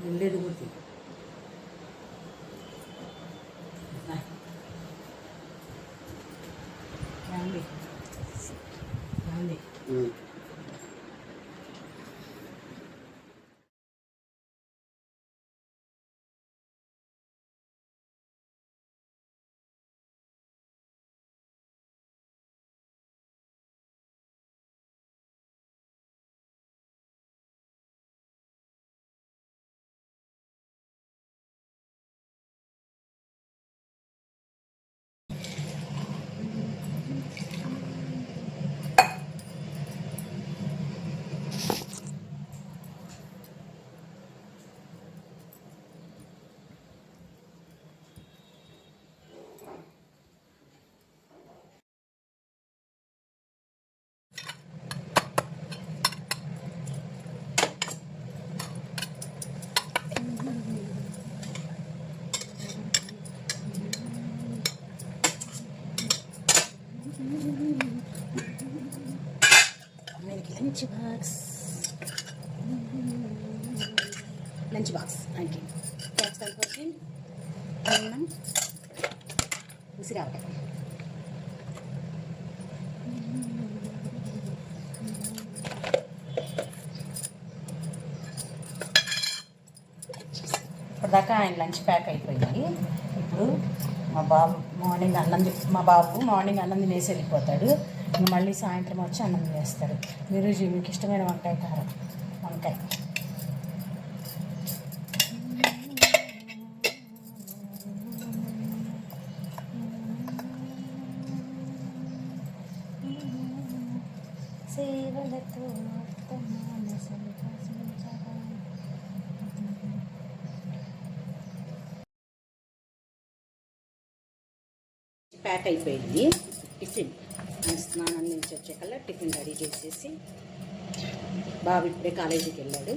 వెళ్ళేది కూడా family family lunch box అంటే క్యాప్సికమ్ కొట్టి అన్నం ఉసిరావకాయ ఇప్పటిదాకా ఆయన లంచ్ ప్యాక్ అయిపోయింది. ఇప్పుడు మా బాబు మార్నింగ్ అన్నం తినేసి వెళ్ళిపోతాడు. మళ్ళీ సాయంత్రం వచ్చి అన్నం తినేస్తాడు. ఈరోజు మీకు ఇష్టమైన వంకాయ కారం వంకాయ సేవలతో ప్యాక్ అయిపోయింది. టిఫిన్ స్నానం నుంచి వచ్చాకల్లా టిఫిన్ రెడీ చేసేసి బాబు ఇప్పుడే కాలేజీకి వెళ్ళాడు.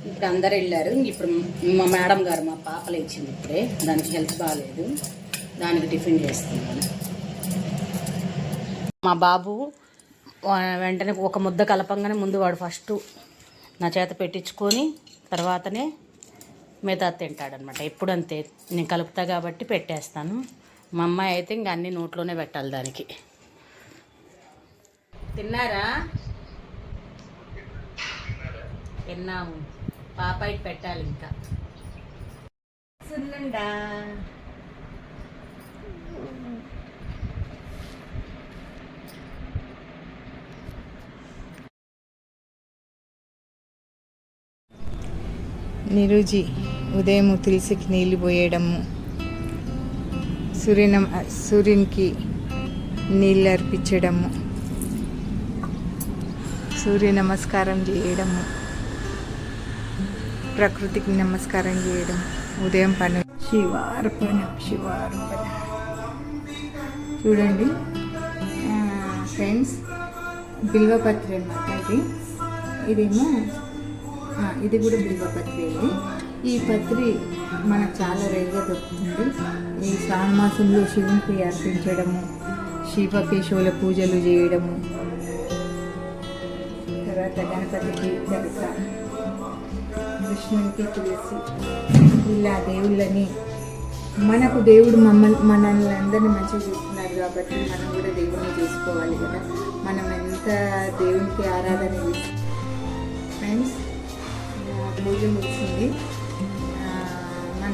ఇప్పుడు అందరు వెళ్ళారు. ఇప్పుడు మా మేడం గారు మా పాపలు ఇచ్చింది ఇప్పుడే, దానికి హెల్త్ బాగాలేదు, దానికి టిఫిన్ చేస్తున్నాను. మా బాబు వెంటనే ఒక ముద్ద కలపంగానే ముందు వాడు ఫస్ట్ నా చేత పెట్టించుకొని తర్వాతనే మిగతా తింటాడనమాట. ఎప్పుడు అంతే, నేను కలుపుతా కాబట్టి పెట్టేస్తాను. మా అమ్మాయి అయితే ఇంక అన్నీ నోట్లోనే పెట్టాలి దానికి. తిన్నారా? తిన్నాము. పాపాయికి పెట్టాలి ఇంకా. సున్నుండా నిరుజి ఉదయం తులసికి నీళ్ళు పోయడము, సూర్యునికి నీళ్ళు అర్పించడము, సూర్య నమస్కారం చేయడము, ప్రకృతికి నమస్కారం చేయడం ఉదయం పని. శివార్పణ చూడండి ఫ్రెండ్స్, బిల్వపత్రి అన్నమాట ఇదేమో ఇది కూడా బిల్వపత్రి అండి. ఈ పత్రి మనకు చాలా రేరుగా దొరుకుతుంది. ఈ శ్రావణ మాసంలో శివునికి అర్పించడము, శివకేశవుల పూజలు చేయడము, తర్వాత గణపతికి దర్శ, కృష్ణునికి తులసి, ఇలా దేవుళ్ళని మనకు దేవుడు మనల్ని అందరినీ మంచిగా చూస్తున్నారు కాబట్టి మనం కూడా దేవుడిని చేసుకోవాలి కదా. మనం ఎంత దేవునికి ఆరాధన చేస్తాం. ఫ్రెండ్స్, పూజ ముగిసింది.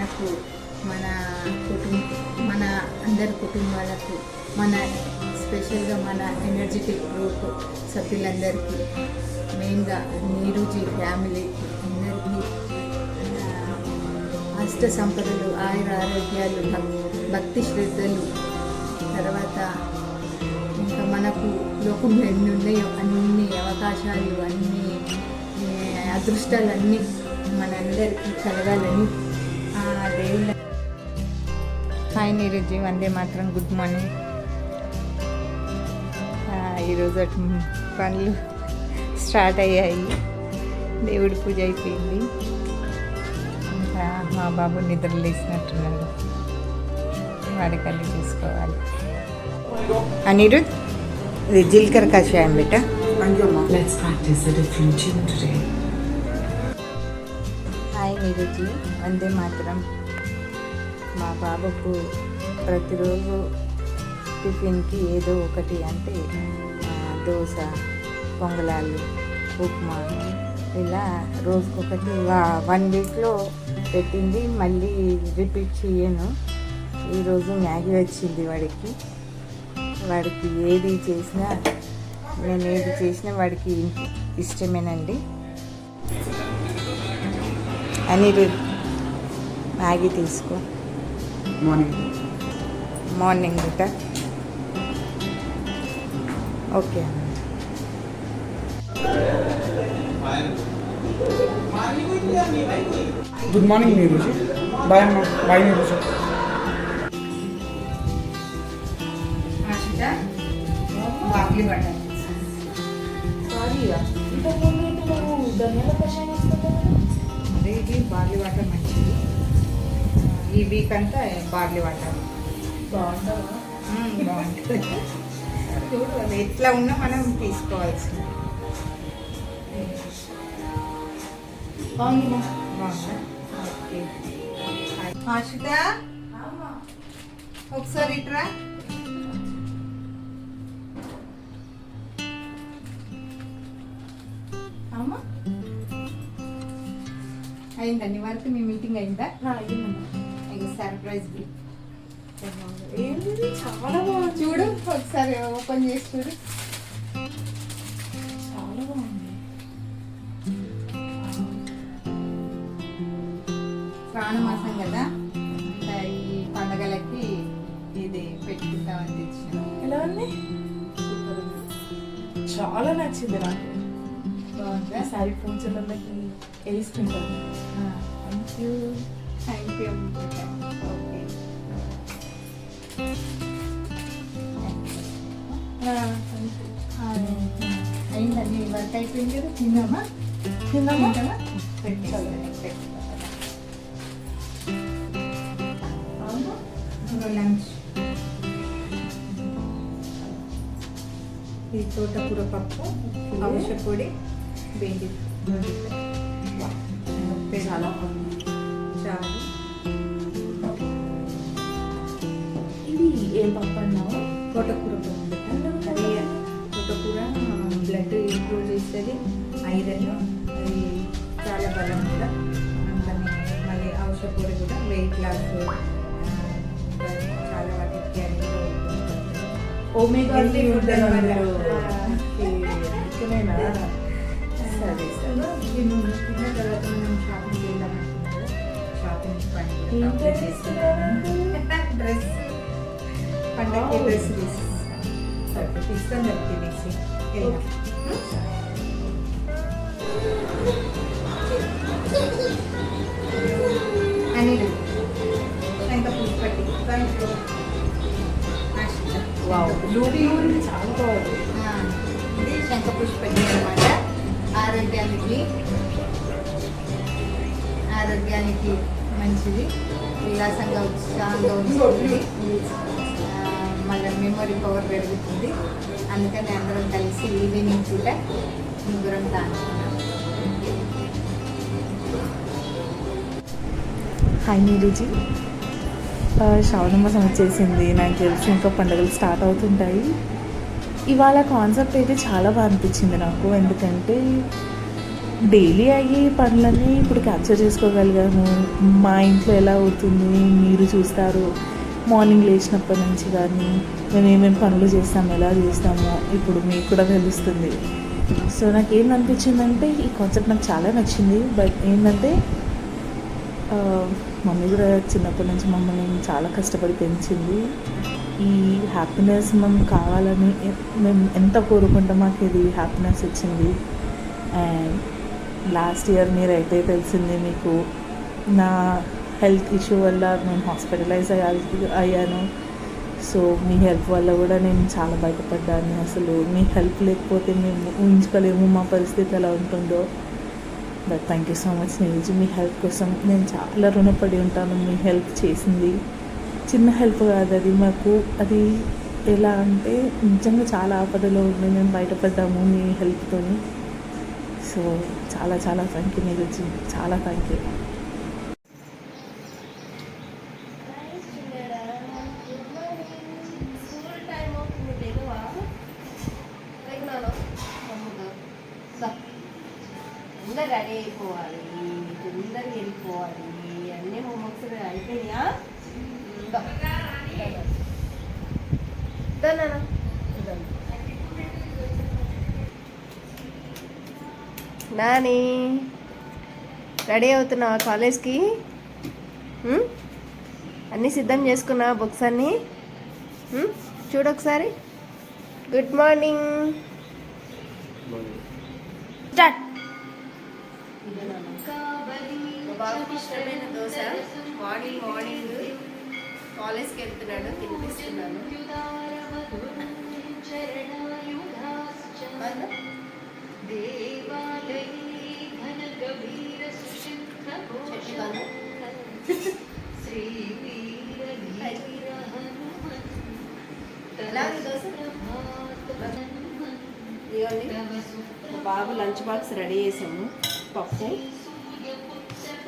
మనకు మన మన అందరి కుటుంబాలకు మన స్పెషల్గా మన ఎనర్జెటిక్ గ్రూప్ సభ్యులందరికీ మెయిన్గా నీరుజీ ఫ్యామిలీకి అందరికీ అష్ట సంపదలు ఆయుర ఆరోగ్యాలు భక్తి శ్రద్ధలు తర్వాత ఇంకా మనకు లోకంలో ఎన్ని ఉన్నాయో అన్ని అవకాశాలు అన్ని అదృష్టాలన్నీ మనందరికీ కలగాలని దేవుళ్ళ. హాయ్ నీరుజీ, వందే మాత్రం, గుడ్ మార్నింగ్. ఈరోజు పనులు స్టార్ట్ అయ్యాయి, దేవుడి పూజ అయిపోయింది. ఇంకా మా బాబు నిద్ర లేచినట్టున్నాడు, వాడికి అన్నీ చూసుకోవాలి. అనిరుద్, ఇది జీలకర్ర కషాయం బిడ్డ. Let's practice a different tune today. Hi Neeruji, వందే మాత్రం. మా బాబుకు ప్రతిరోజు టిఫిన్కి ఏదో ఒకటి అంటే దోశ, పొంగలాలు, ఉప్మా ఇలా రోజుకొకటి 1 వీక్లో పెట్టింది. మళ్ళీ రిపీట్ చేయను. ఈరోజు మ్యాగీ వచ్చింది వాడికి ఏది చేసినా నేను ఏది చేసినా వాడికి ఇష్టమేనండి. అనిరుద్, మ్యాగీ తీసుకో. మార్నింగ్ బిడ్డ. Okay. Good morning Neeruji. Bye అమ్మ. బాయ్ నీరుజీ. Barley water. అదే ఇది బార్లీ వాటర్ మంచిది. ఈ వీక్ అంతా బార్లీ వాటర్ బాగుంటుంది. చూడు, అది ఎట్లా ఉన్నా మనం తీసుకోవాల్సింది. బాగుందా? ఓకే. ఆశిత, ఒకసారి ఇట్రా. అమ్మా, అయిందా నీ వరకు? మీ మీటింగ్ అయిందా? ఇక సర్ప్రైజ్ గిఫ్ట్ ఏంటిది, చాలా బాగుంది. చూడు, ఒకసారి ఓపెన్ చేసి చూడు. చాలా బాగుంది. శ్రావణ మాసం కదా, ఇంకా ఈ పండగలకి ఇది పెట్టుకుంటామని తెచ్చిన. ఎలా ఉంది? సూపర్ ఉంది. చాలా నచ్చింది నాకు. బాగుందా? సారీ పూజలకి వేసుకుంటాను. Thank you. Thank you. Okay. అయిందండి, వర్క్ అయిపోయింది కదా. తిందామా? తిందామా? లంచ్. ఇది తోటకూర పప్పు, అవస పొడి, బేండి. చాలా బాగుంది. చాలు. ఇది ఏం పప్పు అన్నావు? తోటకూర పప్పు. అది తోటకూర బ్లడ్ ఇంప్రూవ్ చేస్తుంది, ఐరన్, అది చాలా బలం కూడా. అందుకని మళ్ళీ అవస పొడి కూడా వెయిట్ లాస్, చాలా వాటికి అన్ని ఓమేగా ఫుడ్ అనమాట. ముఖ్యమేనా? సరే సరే. తిన్న తర్వాత మనం షాపింగ్ వెళ్దామంటున్నారు. షాపింగ్ ఏం చేస్తున్నారు? డ్రెస్, పండగకి డ్రెస్ తీస్తాను తీసి అని ఇంకా పుష్పట్టి. వావ్, బ్లూబీ చాలా బాగుంది. ఇది శంఖపుష్పటి అనమాట. ఆరోగ్యానికి మంచిది, ఉల్లాసంగా ఉత్సాహంగా ఉంటుంది. మళ్ళీ మెమొరీ పవర్ పెరుగుతుంది. అందుకని అందరం కలిసి ఈవినింగ్ పూట ముగ్గురం తాగుతున్నాం. హాయ్ నీరుజీ. శ్రావణ మాసం వచ్చేసింది, నాకు తెలిసి ఇంకా పండుగలు స్టార్ట్ అవుతుంటాయి. ఇవాళ కాన్సెప్ట్ అయితే చాలా బాగా అనిపించింది నాకు. ఎందుకంటే డైలీ అయ్యే పనులన్నీ ఇప్పుడు క్యాప్చర్ చేసుకోగలిగాను. మా ఇంట్లో ఎలా అవుతుంది మీరు చూస్తారు. మార్నింగ్ లేచినప్పటి నుంచి కానీ మేము ఏమేమి పనులు చేస్తాము, ఎలా చేస్తామో ఇప్పుడు మీకు కూడా తెలుస్తుంది. సో నాకు ఏం అనిపించిందంటే ఈ కాన్సెప్ట్ నాకు చాలా నచ్చింది. బట్ ఏంటంటే మమ్మీ కూడా చిన్నప్పటి నుంచి మమ్మల్ని చాలా కష్టపడి పెంచింది. ఈ హ్యాపీనెస్ మనం కావాలని మేము ఎంత కోరుకుంటే మాకు ఇది హ్యాపీనెస్ ఇచ్చింది. అండ్ లాస్ట్ ఇయర్ మీరైతే తెలిసింది మీకు నా హెల్త్ ఇష్యూ వల్ల నేను హాస్పిటలైజ్ అయ్యాను. సో మీ హెల్ప్ వల్ల కూడా నేను చాలా బయటపడ్డాను. అసలు మీ హెల్ప్ లేకపోతే మేము ఊహించుకోలేము మా పరిస్థితి ఎలా ఉంటుందో. But thank you so much Neeraj. Me help కోసం నేను చాలా రుణపడి ఉంటాను. మీ హెల్ప్ చేసింది చిన్న హెల్ప్ కాదు అది మాకు. అది ఎలా అంటే నిజంగా చాలా ఆపదలో ఉంది, మేము బయటపడ్డాము మీ హెల్ప్తోని. సో చాలా చాలా థ్యాంక్ యూ నీరజ్, చాలా థ్యాంక్ యూ. అందరు రెడీ అయిపోవాలి, తొందరగా వెళ్ళిపోవాలి. అన్నీ హోంవర్క్స్ అయిపోయినాయా? నాని రెడీ అవుతున్నావా కాలేజ్కి? అన్నీ సిద్ధం చేసుకున్నా బుక్స్ అన్నీ? చూడొకసారి. Good morning. స్టార్ట్. బాబుకి ఇష్టమైన దోశ మార్నింగ్ కాలేజ్కి వెళ్తున్నాడు, తినిపిస్తున్నాను. బాబు లంచ్ బాక్స్ రెడీ చేసాము. పప్పు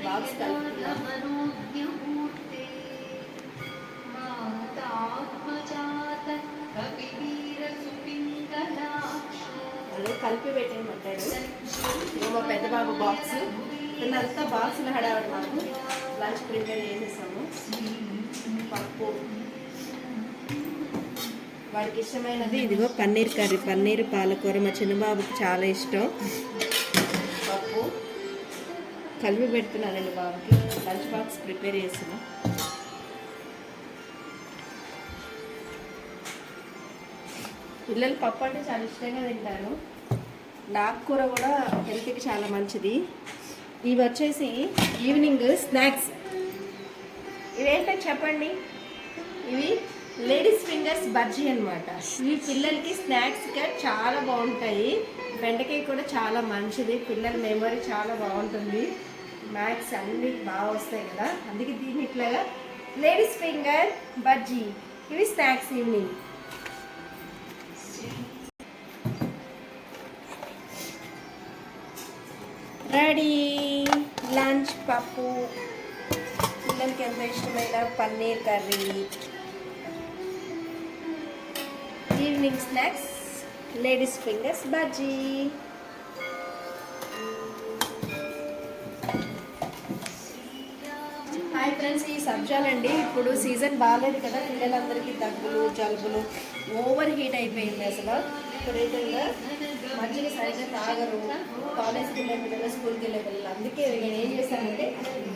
బాక్స్ కలిపి పెట్టేయమంటాడు. మా పెద్ద బాబు బాక్స్ పిల్లలంతా బాక్స్లో హడావిడి. మాకు లంచ్ ప్రిపేర్ చేసేసాము. పప్పు వాడికి ఇష్టమైనది ఇదిగో పన్నీర్ కర్రీ, పన్నీర్ పాలకూర. మా చిన్నబాబుకి చాలా ఇష్టం. పప్పు కలిపి పెడుతున్నానండి బాబుకి. లంచ్ బాక్స్ ప్రిపేర్ చేస్తున్నాం. పిల్లలు పప్పు అంటే చాలా ఇష్టంగా తింటారు. ఆకుకూర కూడా హెల్త్కి చాలా మంచిది. ఇవి వచ్చేసి ఈవినింగ్ స్నాక్స్. ఇవేంటో చెప్పండి. ఇవి లేడీస్ ఫింగర్స్ బజ్జీ అనమాట. ఇవి పిల్లలకి స్నాక్స్గా చాలా బాగుంటాయి. బెండకాయ కూడా చాలా మంచిది, పిల్లల మెమరీ చాలా బాగుంటుంది. మ్యాథ్స్ అన్నీ బాగా వస్తాయి కదా, అందుకే దీన్ని ఇట్లాగా లేడీస్ ఫింగర్ బజ్జీ. ఇవి స్నాక్స్ ఈవినింగ్. Ready lunch. పప్పు, పిల్లలకి ఎంత ఇష్టమైన paneer curry. Evening snacks ladies fingers bajji. Hi friends, ఈ సబ్జాలండి ఇప్పుడు సీజన్ బాగాలేదు కదా, పిల్లలందరికీ దగ్గులు జలుబులు ఓవర్ హీట్ అయిపోయింది. అసలు విపరీతంగా మజ్జిగ సరిగ్గా తాగరు. కాలేజ్కి వెళ్ళే పిల్లలు, స్కూల్కి వెళ్ళే పిల్లలు. అందుకే నేను ఏం చేశానంటే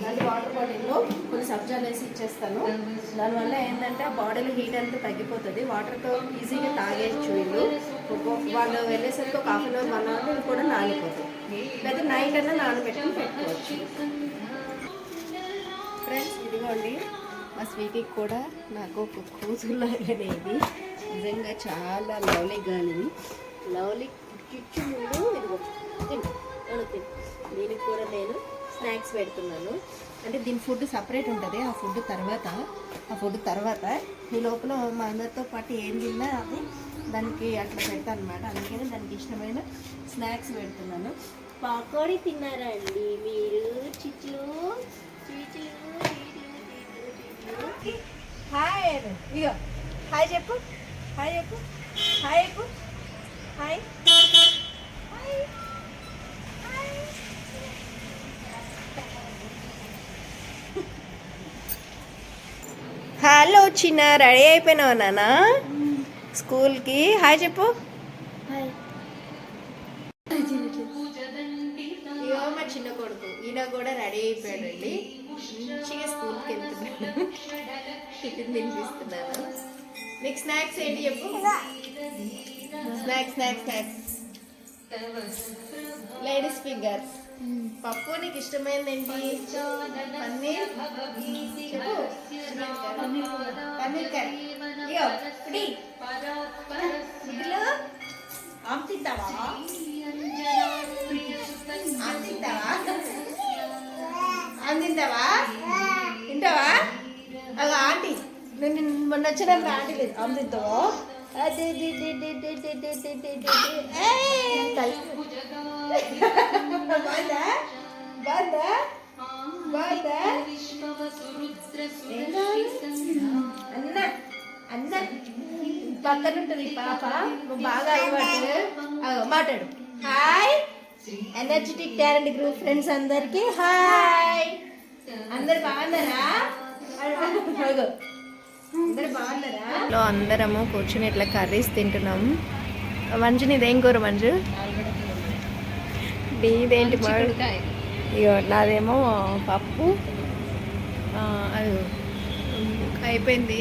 దాని వాటర్ బాటిల్లో కొన్ని సబ్జాలు వేసి ఇచ్చేస్తాను. దానివల్ల ఏంటంటే ఆ బాడీలో హీట్ అంతా తగ్గిపోతుంది. వాటర్తో ఈజీగా తాగేయచ్చు వీళ్ళు. వాళ్ళు వెళ్ళేసరికి ఒక 1/2 అవర్ 1 అవర్ కూడా నానిపోతుంది. లేదా నైట్ అన్నా నానబెట్టుకుని పెట్టుకోవచ్చు. ఫ్రెండ్స్ ఇదిగోండి, మా స్వీటీకి కూడా నాకు ఒక కూతురులాగానే ఇది. నిజంగా చాలా లవ్లీ గర్ల్. ఇది లవ్లీ కిచ్చు. ముందు ఇదిగో దీనికి కూడా నేను స్నాక్స్ పెడుతున్నాను. అంటే దీని ఫుడ్ సపరేట్ ఉంటుంది. ఆ ఫుడ్ తర్వాత ఈ లోపల మా అందరితో పాటు ఏం తిన్నా అది దానికి అట్లా పెడతాను అనమాట. అందుకని దానికి ఇష్టమైన స్నాక్స్ పెడుతున్నాను. పకోడీ తిన్నారా అండి మీరు? చిచ్చులు హాయ్ ఇగో హాయ్ చెప్పు, హాయ్ చెప్పు, హాయ్ చెప్పు, హాయ్ హాయ్ హాయ్. హలో చిన్న రెడీ అయిపోయినావు నాన్న స్కూల్కి హాయ్ చెప్పు ఇగో మా చిన్న కొడుకు ఈయన కూడా రెడీ అయిపోయాడండి మంచిగా స్కూల్కి వెళ్తున్నాడు టిఫిన్ తినిపిస్తున్నాను నీకు స్నాక్స్ ఏంటి చెప్పు snacks snacks snacks ladies fingers పప్పు నీకు ఇష్టమైనది ఏంటి పన్నీర్ చెప్పు పన్నీర్ కర్రీ ఇగో కుడి ఇదిలో ఆమ్ తింటావా ఆమ్ తింటావా ఆమ్ తింటావా తింటావా అగో ఆంటీ నేను మొన్న వచ్చినప్పుడు ఆంటీ లేదు ఆమ్ తింటావా బాగుందా బాగుందా బాగుందా అన్న అన్న పక్కన ఉంటుంది పాప నువ్వు బాగా అలవాటు మాట్లాడు hi energetic talent group friends అందరికి హాయ్ అందరు బాగున్నారా అందరు బాగున్నారా అందరము కూర్చుని ఇట్లా కర్రీస్ తింటున్నాం మంజు నీదేం కూర మంజు నీదేంటి ఇగో నాదేమో పప్పు అది అయిపోయింది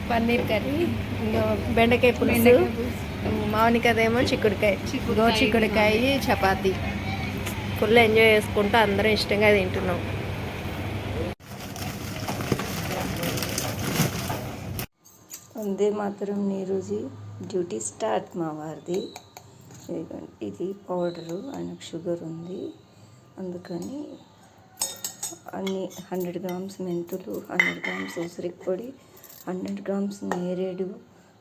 పన్నీర్ కర్రీ ఇంకా బెండకాయ పులుసు మౌనికదేమో చిక్కుడుకాయ చపాతీ ఫుల్ ఎంజాయ్ చేసుకుంటూ అందరం ఇష్టంగా తింటున్నాం వందే మాతరం నీరుజీ డ్యూటీ స్టార్ట్ మా వారిది ఇది పౌడరు ఆయనకు షుగర్ ఉంది అందుకని అన్ని 100 గ్రామ్స్ మెంతులు 100 గ్రామ్స్ ఉసిరికి పొడి 100 గ్రామ్స్ నేరేడు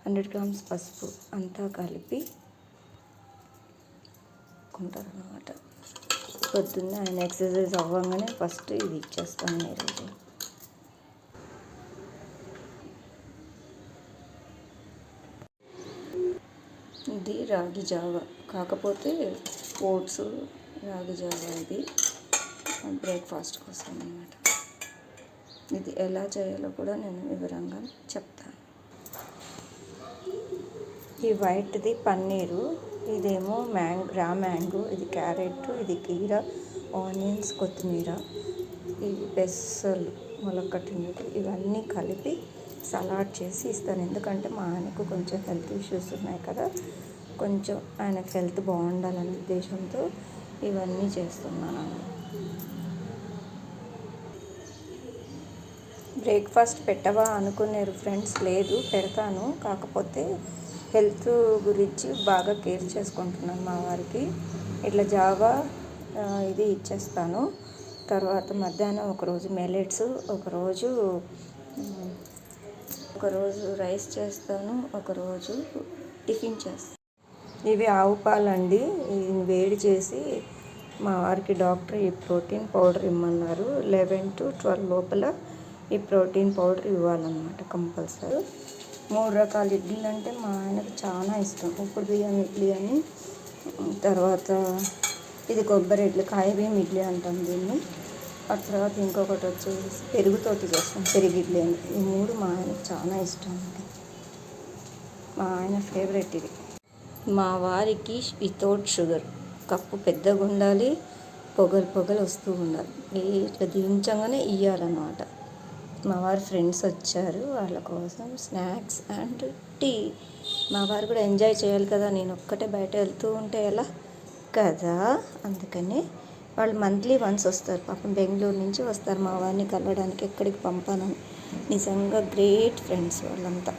100 గ్రామ్స్ పసుపు అంతా కలిపి కొంటారనమాట పొద్దున్నే ఆయన ఎక్సర్సైజ్ అవ్వగానే ఫస్ట్ ఇది ఇచ్చేస్తాను నేరేడు ఇది రాగి జావ కాకపోతే ఓట్స్ రాగి జావ ఇది బ్రేక్ఫాస్ట్ కోసం అన్నమాట ఇది ఎలా చేయాలో కూడా నేను వివరంగా చెప్తాను ఈ వైట్ది పన్నీరు ఇదేమో రా మ్యాంగో ఇది క్యారెట్ ఇది కీర ఆనియన్స్ కొత్తిమీర ఇవి పెసలు మొలకట్టినట్టు ఇవన్నీ కలిపి సలాడ్ చేసి ఇస్తాను ఎందుకంటే మా ఆయనకు కొంచెం హెల్త్ ఇష్యూస్ ఉన్నాయి కదా కొంచెం ఆయనకు హెల్త్ బాగుండాలనే ఉద్దేశంతో ఇవన్నీ చేస్తున్నాను బ్రేక్ఫాస్ట్ పెట్టవా అనుకున్నారు ఫ్రెండ్స్ లేదు పెడతాను కాకపోతే హెల్త్ గురించి బాగా కేర్ చేసుకుంటున్నాను మా వారికి ఇట్లా జావా ఇది ఇచ్చేస్తాను తర్వాత మధ్యాహ్నం ఒకరోజు మిల్లెట్స్ ఒకరోజు రైస్ చేస్తాను ఒకరోజు టిఫిన్ చేస్తాను ఇవి ఆవు పాలండి ఇది వేడి చేసి మా వారికి డాక్టర్ ఈ ప్రోటీన్ పౌడర్ ఇమ్మన్నారు 11 to 12 లోపల ఈ ప్రోటీన్ పౌడర్ ఇవ్వాలన్నమాట కంపల్సరీ 3 రకాల ఇడ్లీలు అంటే మా ఆయనకు చాలా ఇష్టం ఉప్పుడు బియ్యం ఇడ్లీ అని తర్వాత ఇది కొబ్బరి ఇడ్లీ కాయ బియ్యం ఇడ్లీ అంటాం దీన్ని ఆ తర్వాత ఇంకొకటి వచ్చేసి పెరుగుతోటి చేస్తాం పెరుగు ఇడ్లీ అని ఈ 3 మా ఆయనకు చాలా ఇష్టం అండి మా ఆయన ఫేవరెట్ ఇది మా వారికి వితౌట్ షుగర్ కప్పు పెద్దగా ఉండాలి పొగలు వస్తూ ఉండాలి ఇట్లా దించగానే ఇవ్వాలన్నమాట మా వారి ఫ్రెండ్స్ వచ్చారు వాళ్ళ కోసం స్నాక్స్ అండ్ టీ మా వారు కూడా ఎంజాయ్ చేయాలి కదా నేను ఒక్కటే బయట వెళ్తూ ఉంటే ఎలా కదా అందుకని వాళ్ళు మంత్లీ వన్స్ వస్తారు పాపం బెంగళూరు నుంచి వస్తారు మా వారిని కలవడానికి ఎక్కడికి పంపానని నిజంగా గ్రేట్ ఫ్రెండ్స్ వాళ్ళంతా